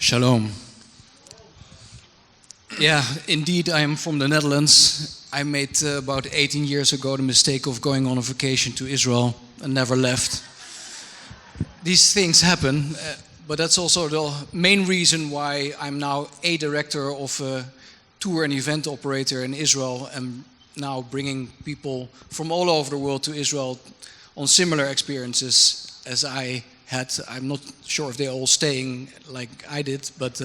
Shalom. Yeah, indeed, I am from the Netherlands. I made about 18 years ago the mistake of going on a vacation to Israel and never left. These things happen, but that's also the main reason why I'm now a director of a tour and event operator in Israel and now bringing people from all over the world to Israel on similar experiences as I had. I'm not sure if they're all staying like I did, but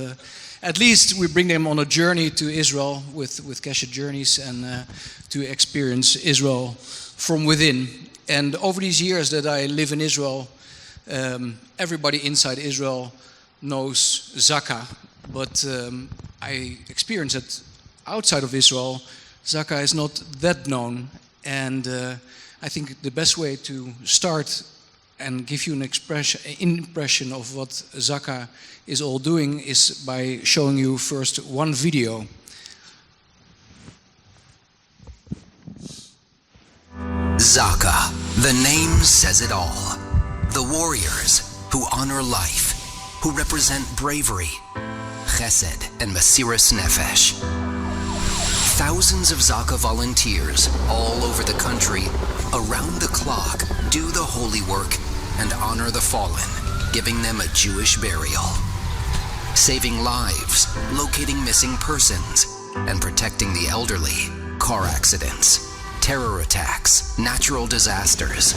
at least we bring them on a journey to Israel with Keshet Journeys and to experience Israel from within. And over these years that I live in Israel, everybody inside Israel knows ZAKA, but I experience it outside of Israel. ZAKA is not that known, and I think the best way to start and give you an impression of what ZAKA is all doing is by showing you first one video. ZAKA, the name says it all. The warriors who honor life, who represent bravery, chesed, and mesiras nefesh. Thousands of ZAKA volunteers all over the country, around the clock, do the holy work and honor the fallen, giving them a Jewish burial. Saving lives, locating missing persons, and protecting the elderly, car accidents, terror attacks, natural disasters.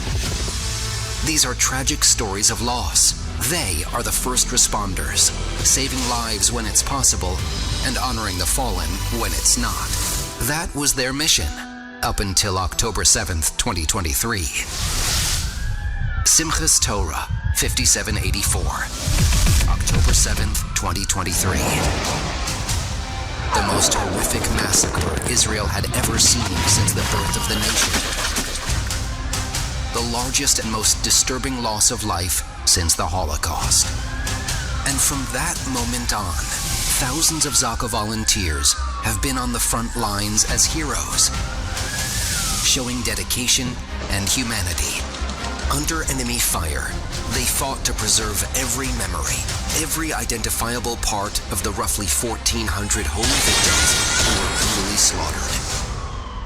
These are tragic stories of loss. They are the first responders, saving lives when it's possible and honoring the fallen when it's not. That was their mission up until October 7th, 2023. Simchas Torah, 5784. October 7th, 2023. The most horrific massacre Israel had ever seen since the birth of the nation. The largest and most disturbing loss of life since the Holocaust. And from that moment on, thousands of ZAKA volunteers have been on the front lines as heroes, showing dedication and humanity. Under enemy fire, they fought to preserve every memory, every identifiable part of the roughly 1,400 holy victims who were brutally slaughtered.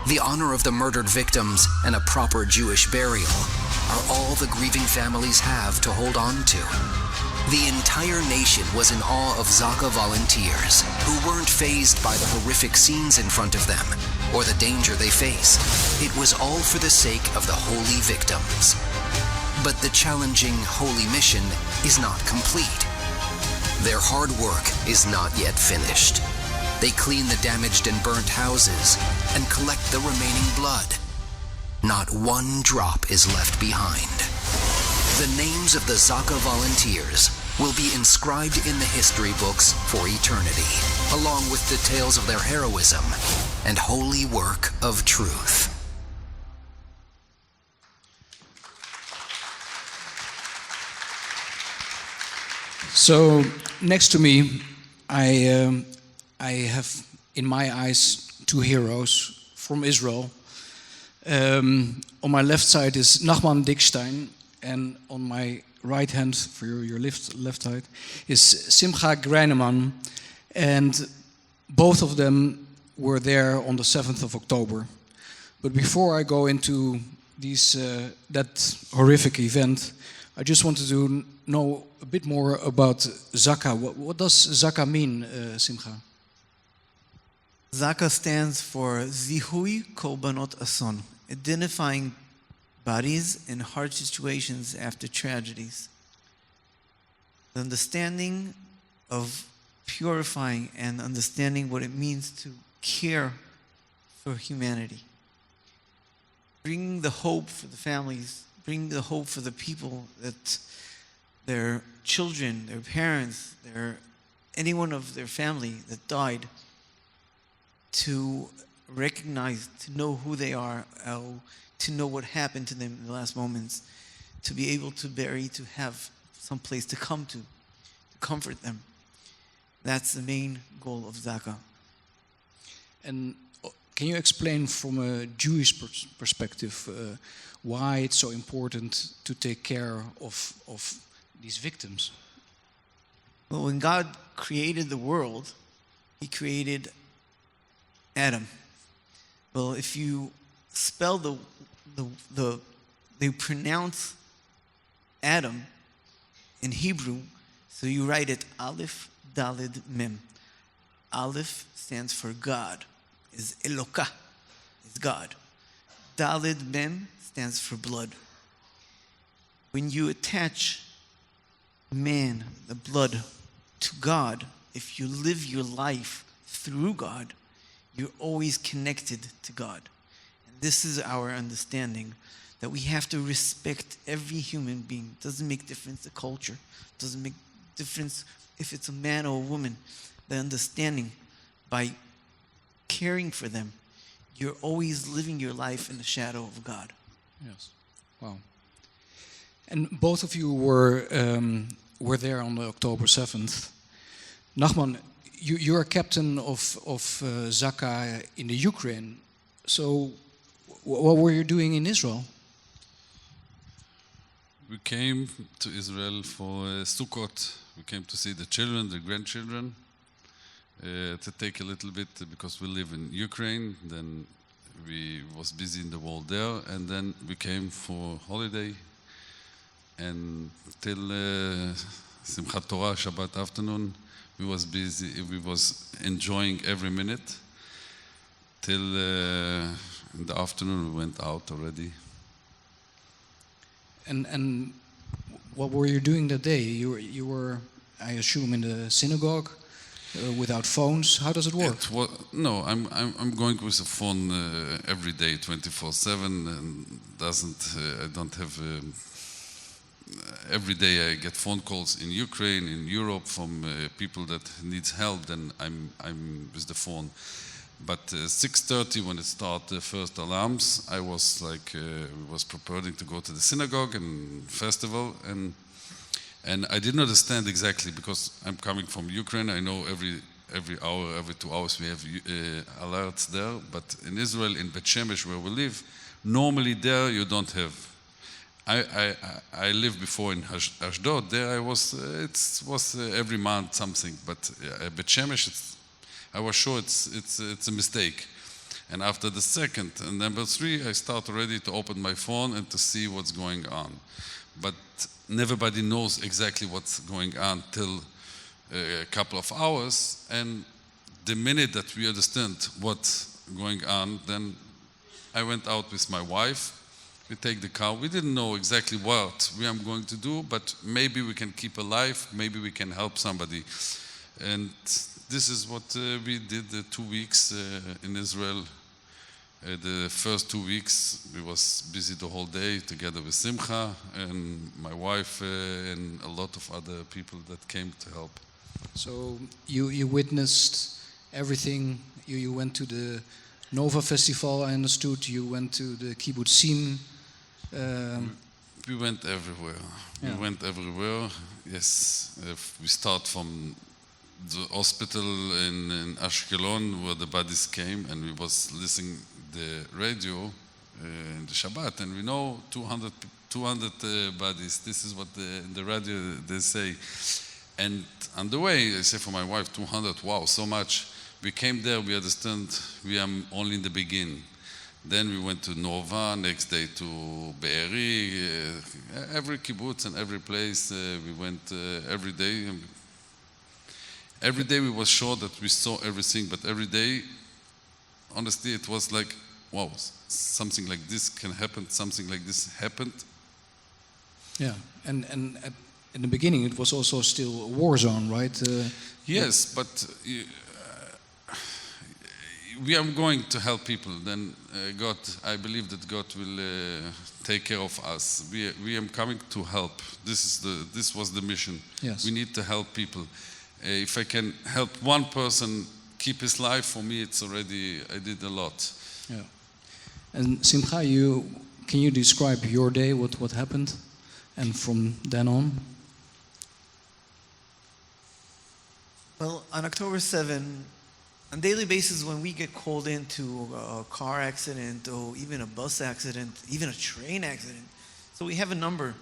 The honor of the murdered victims and a proper Jewish burial are all the grieving families have to hold on to. The entire nation was in awe of ZAKA volunteers who weren't fazed by the horrific scenes in front of them or the danger they faced. It was all for the sake of the holy victims. But the challenging holy mission is not complete. Their hard work is not yet finished. They clean the damaged and burnt houses and collect the remaining blood. Not one drop is left behind. The names of the ZAKA volunteers will be inscribed in the history books for eternity, along with details of their heroism and holy work of truth. So next to me, I have in my eyes two heroes from Israel. On my left side is Nachman Dickstein, and on my right hand, for your left side, is Simcha Greineman, and both of them were there on the 7th of October. But before I go into that horrific event, I just wanted to know a bit more about ZAKA. What does ZAKA mean, Simcha? ZAKA stands for Zihui Korbanot Ason, identifying bodies in hard situations after tragedies. The understanding of purifying and understanding what it means to care for humanity. Bringing the hope for the families, bringing the hope for the people that their children, their parents, anyone of their family that died, to recognize, to know who they are, to know what happened to them in the last moments, to be able to bury, to have some place to come to comfort them. That's the main goal of ZAKA. And can you explain from a Jewish perspective why it's so important to take care of these victims? Well, when God created the world, He created Adam. Well, if you spell they pronounce Adam in Hebrew, so you write it Aleph, Daled, Mem. Aleph stands for God, is Elokah, is God. Daled, Mem stands for blood. When you attach man, the blood, to God, if you live your life through God, you're always connected to God. And this is our understanding, that we have to respect every human being. It doesn't make difference the culture. It doesn't make difference if it's a man or a woman. The understanding, by caring for them, you're always living your life in the shadow of God. Yes. Wow. And both of you were there on the October 7th. Nachman, you're a captain of ZAKA in the Ukraine. So what were you doing in Israel? We came to Israel for Sukkot. We came to see the children, the grandchildren, to take a little bit because we live in Ukraine. Then we was busy in the war there, and then we came for holiday. And till Simchat Torah, Shabbat afternoon, we was busy. We was enjoying every minute. Till in the afternoon, we went out already. And what were you doing that day? You were, I assume, in the synagogue without phones. How does it work? No, I'm going with a phone every day, 24/7, and I don't have. Every day I get phone calls in Ukraine, in Europe, from people that needs help. Then I'm with the phone. But 6:30, when it started the first alarms, I was like, we was preparing to go to the synagogue and festival, and I didn't understand exactly, because I'm coming from Ukraine. I know every hour, every 2 hours we have alerts there. But in Israel, in Bet Shemesh, where we live, normally there you don't have. I lived before in Ashdod. There I was. It was every month something. But Bet Shemesh, I was sure it's a mistake. And after the second and number 3, I start already to open my phone and to see what's going on. But nobody knows exactly what's going on till a couple of hours. And the minute that we understand what's going on, then I went out with my wife. We take the car. We didn't know exactly what we are going to do, but maybe we can keep alive. Maybe we can help somebody. And this is what we did 2 weeks in Israel. The first 2 weeks, we was busy the whole day together with Simcha and my wife and a lot of other people that came to help. So you witnessed everything. You went to the Nova Festival, I understood. You went to the Kibbutzim. We went everywhere. Yeah. We went everywhere. Yes, we start from the hospital in Ashkelon, where the bodies came, and we was listening the radio in the Shabbat, and we know 200 bodies. This is what in the radio they say. And on the way, I say for my wife, 200. Wow, so much. We came there. We understand. We are only in the beginning. Then we went to Nova, next day to Be'eri, every kibbutz and every place we went every day. Every day we was sure that we saw everything, but every day, honestly, it was like, wow, something like this can happen, something like this happened. Yeah, and in the beginning it was also still a war zone, right? Yes, but we are going to help people. Then God, I believe that God will take care of us. We are coming to help. This was the mission. Yes. We need to help people. If I can help one person keep his life, for me, it's already, I did a lot. Yeah. And Simcha, can you describe your day, what happened, and from then on? Well, on October 7, on a daily basis, when we get called into a car accident or even a bus accident, even a train accident, so we have a number.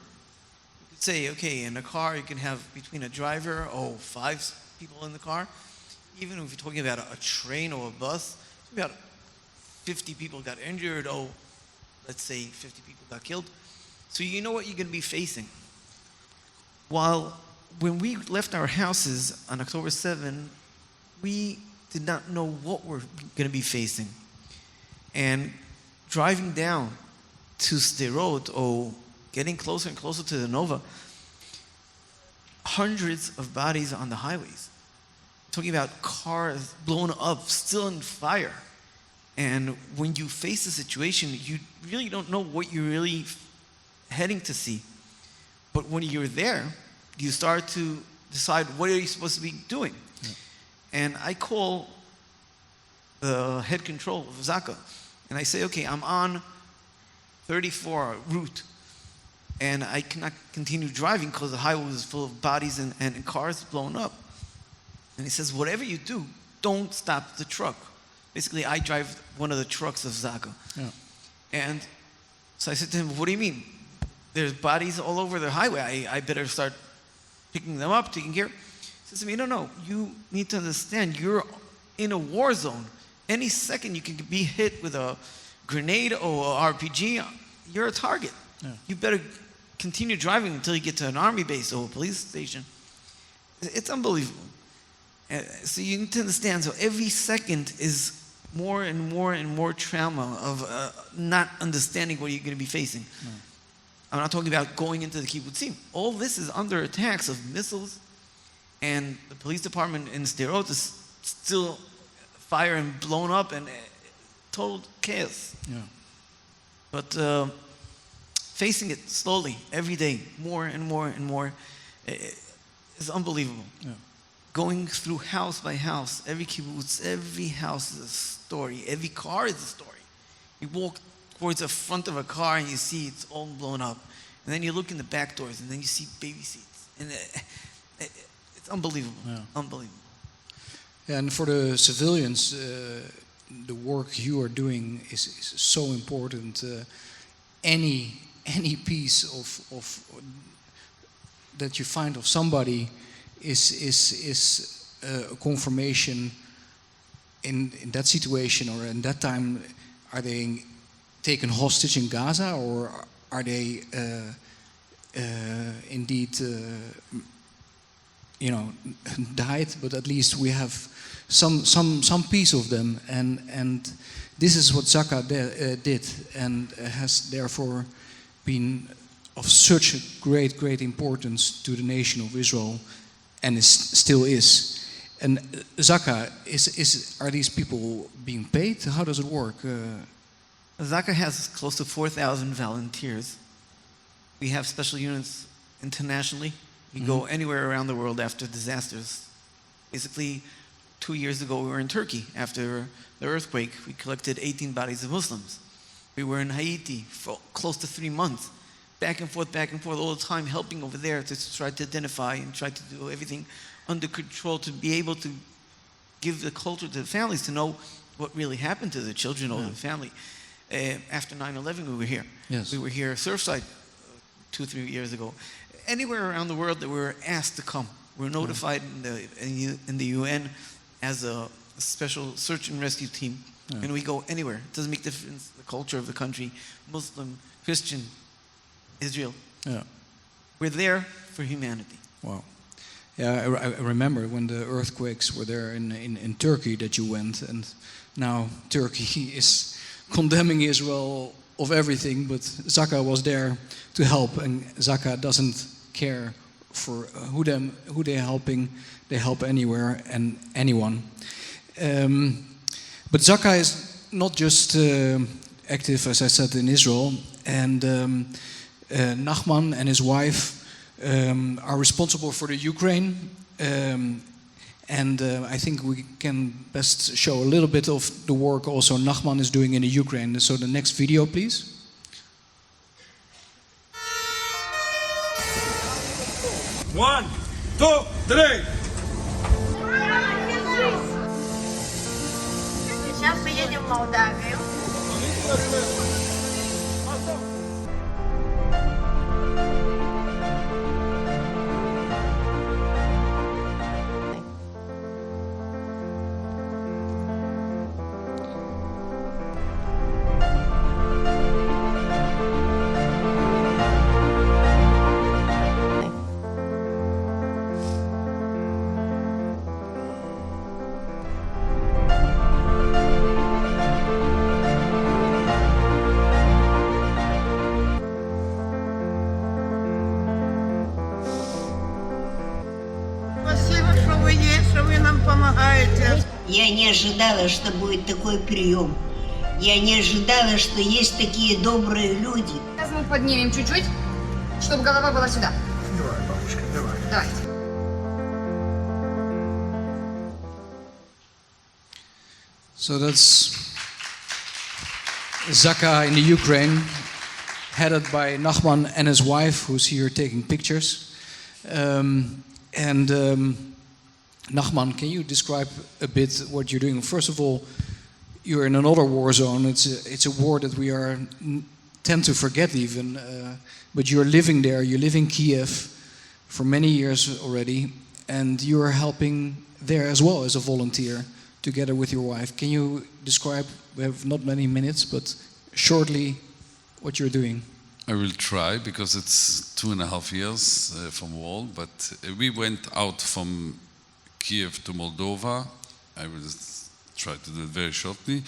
We could say, okay, in a car you can have between a driver, 5 people in the car. Even if you're talking about a train or a bus, about 50 people got injured, let's say 50 people got killed. So you know what you're going to be facing. While when we left our houses on October 7, we did not know what we're going to be facing. And driving down to Sderot or getting closer and closer to the Nova, hundreds of bodies on the highways. Talking about cars blown up, still in fire. And when you face a situation, you really don't know what you're really heading to see. But when you're there, you start to decide what are you supposed to be doing. Yeah. And I call the head control of ZAKA, and I say, okay, I'm on 34 route, and I cannot continue driving because the highway is full of bodies and cars blown up. And he says, whatever you do, don't stop the truck. Basically, I drive one of the trucks of ZAKA. Yeah. And so I said to him, what do you mean? There's bodies all over the highway. I better start picking them up, taking care. He says to me, no, you need to understand, you're in a war zone. Any second you can be hit with a grenade or an RPG, you're a target. Yeah. You better continue driving until you get to an army base or a police station. It's unbelievable. So you need to understand, so every second is more and more and more trauma of not understanding what you're going to be facing. Mm. I'm not talking about going into the kibbutzim. All this is under attacks of missiles, and the police department in Sderot is still fire and blown up and total chaos. Yeah. But facing it slowly, every day, more and more and more, is unbelievable. Yeah. Going through house by house, every kibbutz, every house is a story, every car is a story. You walk towards the front of a car and you see it's all blown up. And then you look in the back doors and then you see baby seats. And it's unbelievable, unbelievable. Yeah, and for the civilians, the work you are doing is so important. Any piece of that you find of somebody is a confirmation in that situation, or in that time. Are they taken hostage in Gaza, or are they indeed died? But at least we have some piece of them, and this is what ZAKA did, and has therefore been of such a great importance to the nation of Israel, and still is. And ZAKA, are these people being paid? How does it work? ZAKA has close to 4,000 volunteers. We have special units internationally. We go anywhere around the world after disasters. Basically, 2 years ago we were in Turkey after the earthquake. We collected 18 bodies of Muslims. We were in Haiti for close to 3 months. Back and forth all the time, helping over there to try to identify and try to do everything under control to be able to give the culture to the families to know what really happened to the children or the family. After 9/11, we were here. Yes. We were here Surfside 2-3 years ago. Anywhere around the world that we were asked to come. We were notified in the UN as a special search and rescue team. Yeah. And we go anywhere. It doesn't make difference, the culture of the country, Muslim, Christian, Israel. Yeah. We're there for humanity. Wow. Yeah, I remember when the earthquakes were there in Turkey that you went, and now Turkey is condemning Israel of everything, but ZAKA was there to help, and ZAKA doesn't care for who they're helping. They help anywhere and anyone. But ZAKA is not just active, as I said, in Israel, and Nachman and his wife are responsible for the Ukraine, and I think we can best show a little bit of the work also Nachman is doing in the Ukraine. So the next video, please. One, two, three. Сейчас поедем в Молдавию. что вы нам помогаете. Я не ожидала, что будет такой прием. Я не ожидала, что есть такие добрые люди. Сейчас мы поднимем чуть-чуть, чтобы голова была сюда. Давай, бабушка, давай. Давайте. So that's ZAKA in the Ukraine, headed by Nachman and his wife, who's here taking pictures. Nachman, can you describe a bit what you're doing? First of all, you're in another war zone. It's a war that we tend to forget even. But you're living there. You live in Kiev for many years already, and you're helping there as well as a volunteer, together with your wife. Can you describe? We have not many minutes, but shortly, what you're doing. I will try because it's 2.5 years from war. But we went out from Kiev to Moldova. I will try to do it very shortly.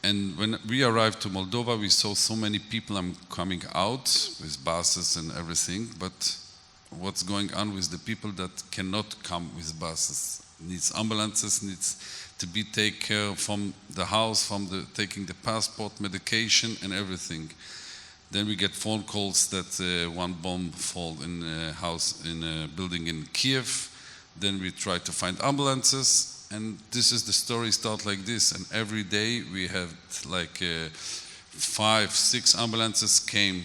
And when we arrived to Moldova, we saw so many people coming out with buses and everything. But what's going on with the people that cannot come with buses? Needs ambulances, needs to be taken care from the house, taking the passport, medication, and everything. Then we get phone calls that one bomb fall in a house, in a building in Kiev. Then we try to find ambulances. And this is the story start like this. And every day we have like 5-6 ambulances came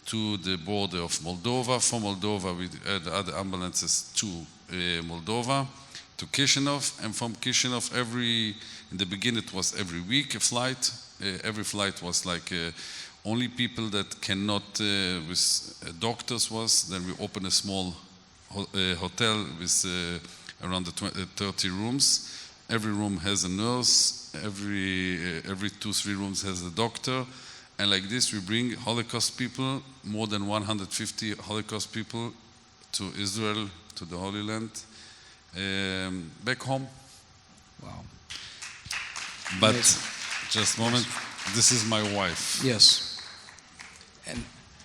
to the border of Moldova. From Moldova, we had other ambulances to Moldova, to Chisinau. And from Chisinau, in the beginning it was every week a flight. Every flight was like only people that cannot, with doctors was. Then we opened a small hotel with around 30 rooms. Every room has a nurse, every 2-3 rooms has a doctor. And like this we bring Holocaust people, more than 150 Holocaust people to Israel, to the Holy Land, back home. Wow. But Amazing. just a moment, this is my wife. Yes.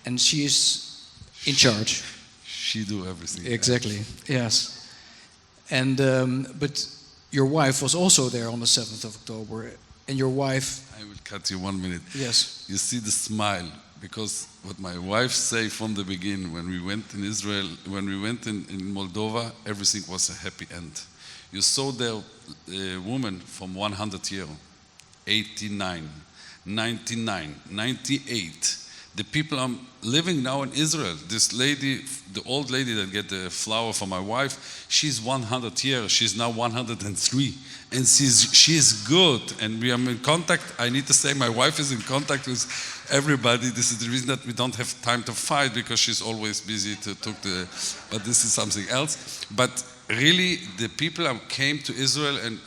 And she is in charge. She do everything. Exactly. Yes. And but your wife was also there on the 7th of October, and your wife. I will cut you 1 minute. Yes. You see the smile, because what my wife say from the beginning, when we went in Israel, when we went in Moldova, everything was a happy end. You saw the woman from 100 years, 89, 99, 98. The people are living now in Israel. This lady, the old lady that get the flower for my wife, she's 100 years. She's now 103, and she's good. And we are in contact. I need to say, my wife is in contact with everybody. This is the reason that we don't have time to fight, because she's always busy to talk to. But this is something else. But really, the people came to Israel, and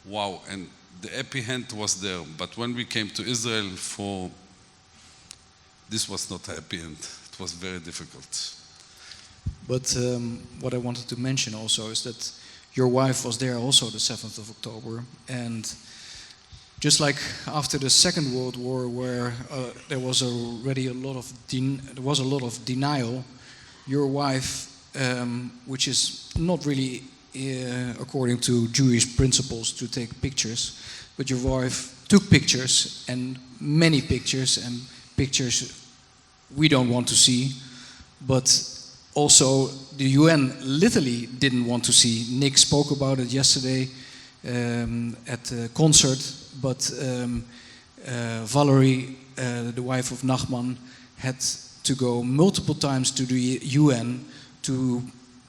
wow, and the happy hand was there. But when we came to Israel this was not happy, and it was very difficult. But what I wanted to mention also is that your wife was there also the 7th of October, and just like after the Second World War, where there was already a lot of denial, your wife, which is not really according to Jewish principles to take pictures, but your wife took pictures, and many pictures, and pictures we don't want to see, but also the UN literally didn't want to see. Nick spoke about it yesterday at the concert, but Valerie, the wife of Nachman, had to go multiple times to the UN to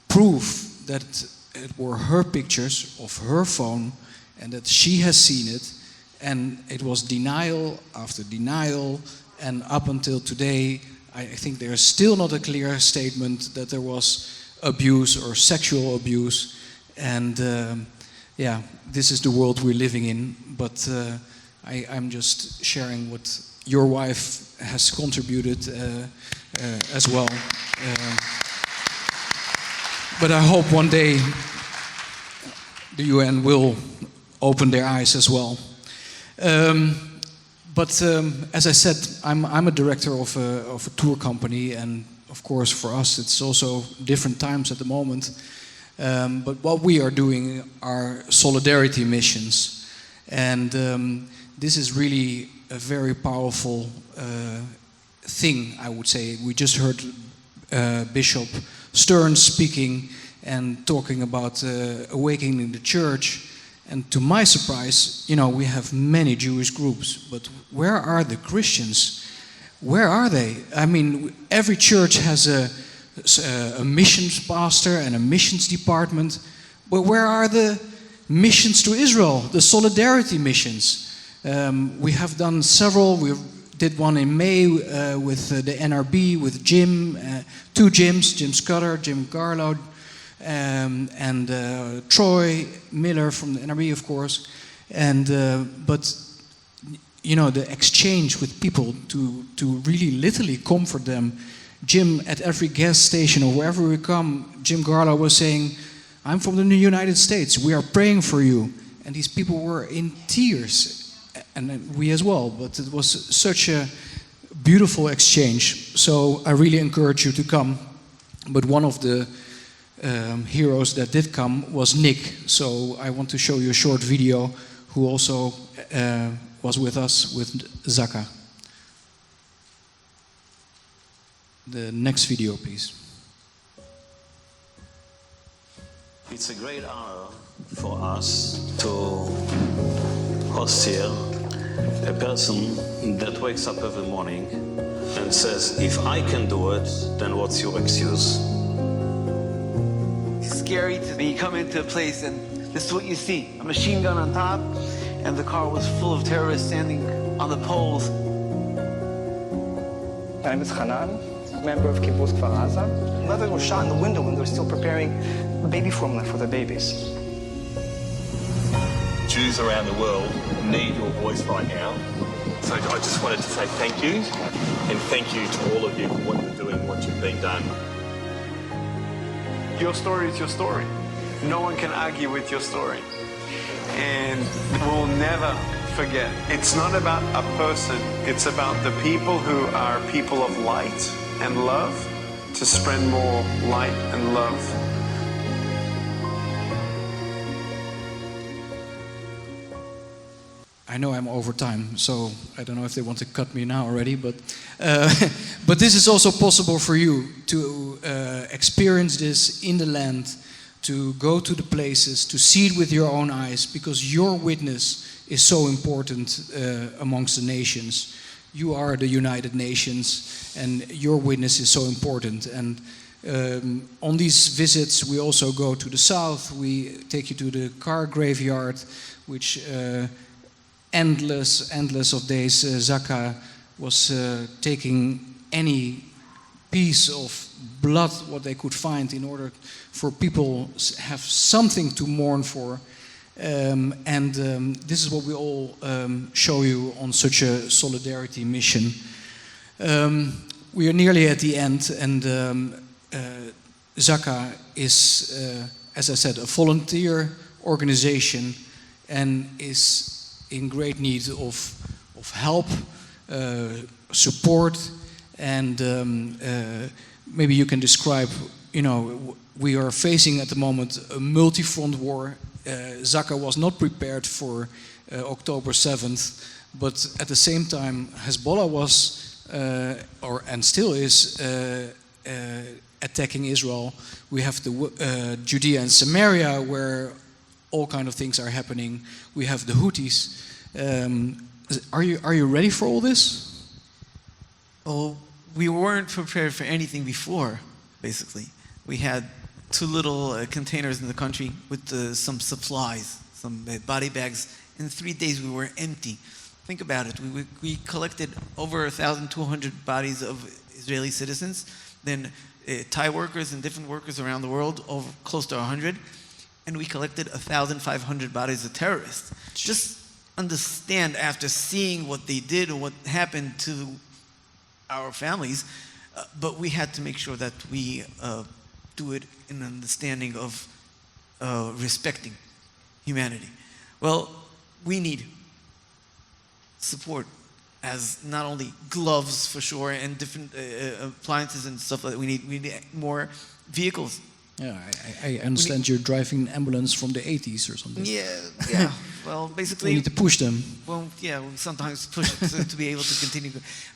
prove that it were her pictures of her phone and that she has seen it, and it was denial after denial. And up until today, I think there is still not a clear statement that there was abuse or sexual abuse. And yeah, this is the world we're living in. But I'm just sharing what your wife has contributed as well. But I hope one day the UN will open their eyes as well. But as I said, I'm a director of a tour company, and of course for us it's also different times at the moment. But what we are doing are solidarity missions. And this is really a very powerful thing, I would say. We just heard Bishop Stern speaking and talking about awakening the church. And to my surprise, you know, we have many Jewish groups, but where are the Christians? Where are they? I mean, every church has a missions pastor and a missions department, but where are the missions to Israel, the solidarity missions? We have done several. We did one in May with the NRB, with Jim, 2 Jims, Jim Scudder, Jim Garlow, and Troy Miller from the NRB, of course. And but you know, the exchange with people to really literally comfort them. Jim, at every gas station or wherever we come, Jim Garlow was saying, "I'm from the United States. We are praying for you." And these people were in tears, and we as well. But it was such a beautiful exchange. So I really encourage you to come. But one of the heroes that did come was Nick. So I want to show you a short video who also was with us with ZAKA. The next video, please. It's a great honor for us to host here a person that wakes up every morning and says, if I can do it, then what's your excuse? It's scary to be come into a place and this is what you see. A machine gun on top and the car was full of terrorists standing on the poles. My name is Hanan, member of Kibbutz Kfar Aza. Mothers were shot in the window when they were still preparing baby formula for their babies. Jews around the world need your voice right now. So I just wanted to say thank you, and thank you to all of you for what you're doing, what you've been done. Your story is your story. No one can argue with your story. And we'll never forget. It's not about a person, it's about the people who are people of light and love to spread more light and love. I know I'm over time, so I don't know if they want to cut me now already, but this is also possible for you to experience this in the land, to go to the places, to see it with your own eyes, because your witness is so important amongst the nations. You are the United Nations, and your witness is so important. And on these visits, we also go to the south. We take you to the car graveyard, which endless of days, ZAKA was taking any piece of blood what they could find in order for people have something to mourn for. This is what we all show you on such a solidarity mission. We are nearly at the end, and ZAKA is, as I said, a volunteer organization and is in great need of help, support, and maybe you can describe, you know, we are facing at the moment a multi-front war. ZAKA was not prepared for October 7th, but at the same time Hezbollah was, and still is, attacking Israel. We have the Judea and Samaria where all kind of things are happening. We have the Houthis. Are you ready for all this? Well, we weren't prepared for anything before, basically. We had 2 little containers in the country with some supplies, some body bags. In 3 days we were empty. Think about it. We collected over 1,200 bodies of Israeli citizens, then Thai workers and different workers around the world, over close to 100, and we collected 1,500 bodies of terrorists. Just understand, after seeing what they did and what happened to our families, but we had to make sure that we do it in understanding of respecting humanity. Well, we need support, as not only gloves for sure and different appliances and stuff like that. We need more vehicles Yeah, I understand you're driving an ambulance from the 80s or something. Yeah. Well, basically, We need to push them. well, yeah, we sometimes push it to be able to continue.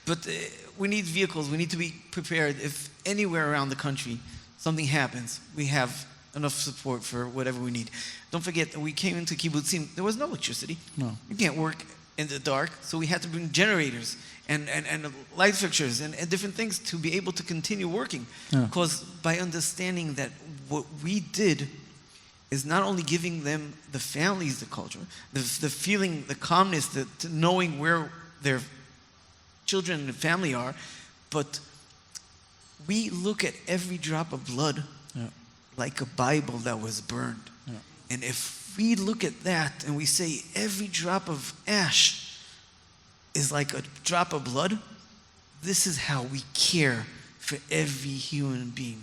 But we need vehicles. We need to be prepared if anywhere around the country something happens. We have enough support for whatever we need. Don't forget that we came into kibbutzim. There was no electricity. No. You can't work in the dark, so we had to bring generators and light fixtures and different things to be able to continue working. Yeah. Because by understanding that what we did is not only giving them, the families, the culture, the feeling, the calmness, the knowing where their children and family are, but we look at every drop of blood like a Bible that was burned. Yeah. And if we look at that and we say every drop of ash is like a drop of blood, this is how we care for every human being.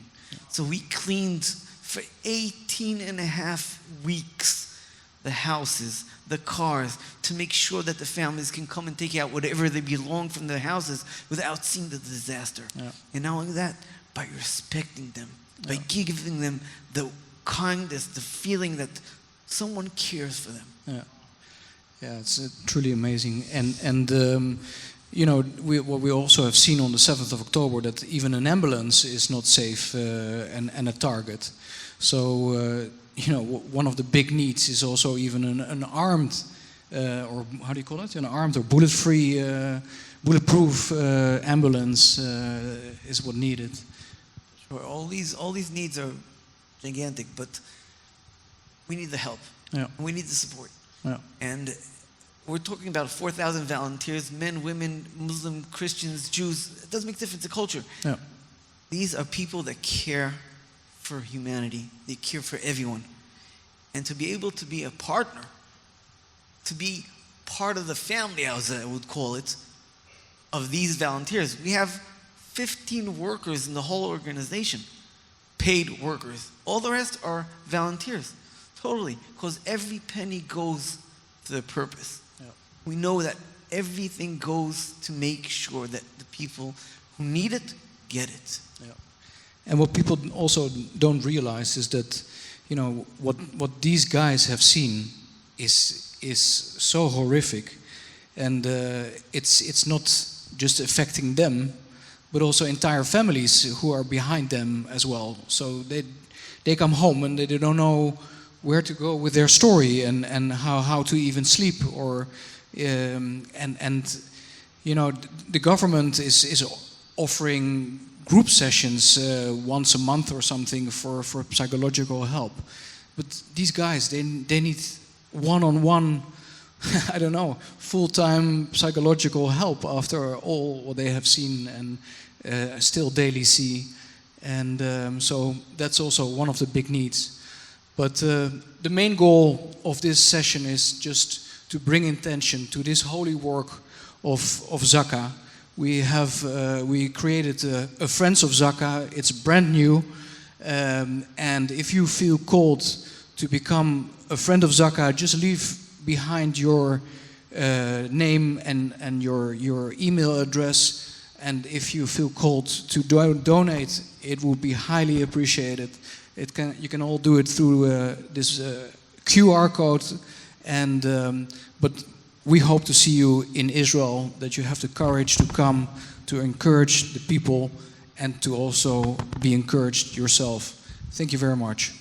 So we cleaned for 18 and a half weeks the houses, the cars, to make sure that the families can come and take out whatever they belong from their houses without seeing the disaster. Yeah. And not only that, by respecting them, by giving them the kindness, the feeling that someone cares for them. Yeah, yeah, it's truly amazing. And you know, what we also have seen on the 7th of October, that even an ambulance is not safe and a target. So you know, one of the big needs is also even an armed, or how do you call it? An armed or bullet-free, bulletproof ambulance is what needed. Sure, all these needs are gigantic, but we need the help. Yeah. We need the support. Yeah. And we're talking about 4,000 volunteers, men, women, Muslim, Christians, Jews. It doesn't make a difference, the culture. Yeah. These are people that care for humanity. They care for everyone. And to be able to be a partner, to be part of the family, as I would call it, of these volunteers. We have 15 workers in the whole organization, paid workers. All the rest are volunteers, totally, because every penny goes to the purpose. Yeah. We know that everything goes to make sure that the people who need it get it. Yeah. And what people also don't realize is that, you know, what these guys have seen is so horrific, and it's not just affecting them, but also entire families who are behind them as well. So they come home and they don't know where to go with their story and how to even sleep, or and you know, the government is offering group sessions once a month or something for psychological help, but these guys they need one-on-one I don't know, full-time psychological help after all what they have seen and still daily see. And so that's also one of the big needs. But the main goal of this session is just to bring attention to this holy work of ZAKA. We created a Friends of ZAKA. It's brand new. And if you feel called to become a friend of ZAKA, just leave behind your name and your email address. And if you feel called to donate, it will be highly appreciated. You can all do it through this QR code. And but we hope to see you in Israel, that you have the courage to come to encourage the people and to also be encouraged yourself. Thank you very much.